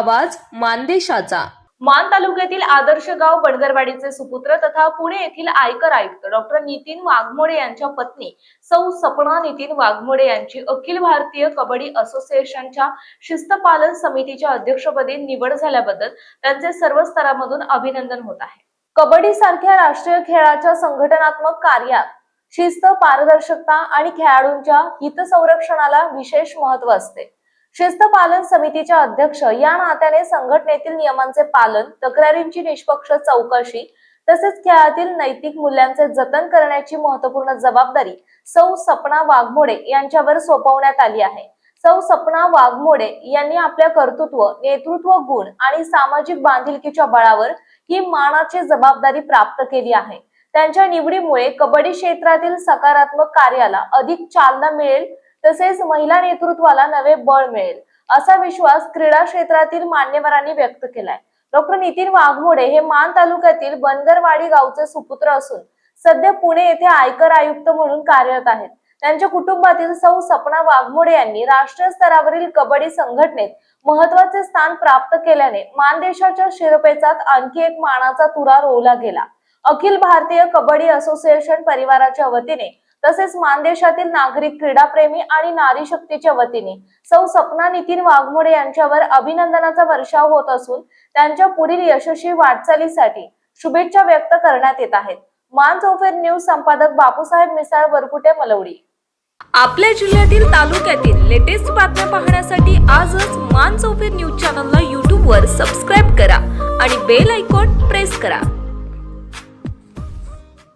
आवाज मानदेशाचा। मान तालुक्यातील आदर्श गाव बनगरवाडीचे सुपुत्र तथा पुणे येथील आयकर आयुक्त डॉक्टर नितीन वाघमोडे यांच्या पत्नी सौ सपना नितीन वाघमोडे यांची अखिल भारतीय कबड्डी असोसिएशनच्या शिस्तपालन समितीच्या अध्यक्षपदी निवड झाल्याबद्दल त्यांचे सर्व स्तरामधून अभिनंदन होत आहे। कबड्डी सारख्या राष्ट्रीय खेळाच्या संघटनात्मक कार्यात शिस्त, पारदर्शकता आणि खेळाडूंच्या हितसंरक्षणाला विशेष महत्त्व असते। शिस्त पालन समितीच्या अध्यक्ष या नात्याने संघटनेतील नियमांचे पालन, तक्रारींची निष्पक्ष चौकशी तसेच खेळातील नैतिक मूल्यांचे जतन करण्याची महत्त्वपूर्ण जबाबदारी सौ सपना वाघमोडे यांच्यावर सोपवण्यात आली आहे। सौ सपना वाघमोडे यांनी आपल्या कर्तृत्व, नेतृत्व गुण आणि सामाजिक बांधिलकीच्या बळावर ही मानाची जबाबदारी प्राप्त केली आहे। त्यांच्या निवडीमुळे कबड्डी क्षेत्रातील सकारात्मक कार्याला अधिक चालना मिळेल तसेच महिला नेतृत्वाला नवे बळ मिळेल असा विश्वास क्रीडा क्षेत्रातील मान्यवरांनी व्यक्त केलाय। डॉक्टर नितीन वाघमोडे हे मान तालुक्यातील बनगरवाडी गावचे सुपुत्र असून सध्या पुणे येथे आयकर आयुक्त म्हणून कार्यरत आहेत। त्यांच्या कुटुंबातील सौ सपना वाघमोडे यांनी राष्ट्रीय स्तरावरील कबड्डी संघटनेत महत्त्वाचे स्थान प्राप्त केल्याने मानदेशाच्या शिरपेचात आणखी एक मानाचा तुरा रोवला गेला। अखिल भारतीय कबड्डी असोसिएशन परिवाराच्या वतीने तसेच मानदेशातील नागरिक, क्रीडाप्रेमी आणि नारी शक्तीच्या वतीने सौ सपना नितीन वाघमोडे यांच्यावर अभिनंदनाचा वर्षाव होत असून त्यांच्या पुढील यशस्वी वाटचालीसाठी शुभेच्छा व्यक्त करण्यात येत आहेत। मान चौफेर न्यूज संपादक बापूसाहेब मिसाळ, वरकुटे, मलवडी। आपल्या जिल्ह्यातील, तालुक्यातील लेटेस्ट बातम्या पाहण्यासाठी आजच मान चौफेर न्यूज चॅनलला YouTube वर सबस्क्राइब करा आणि बेल आयकॉन प्रेस करा।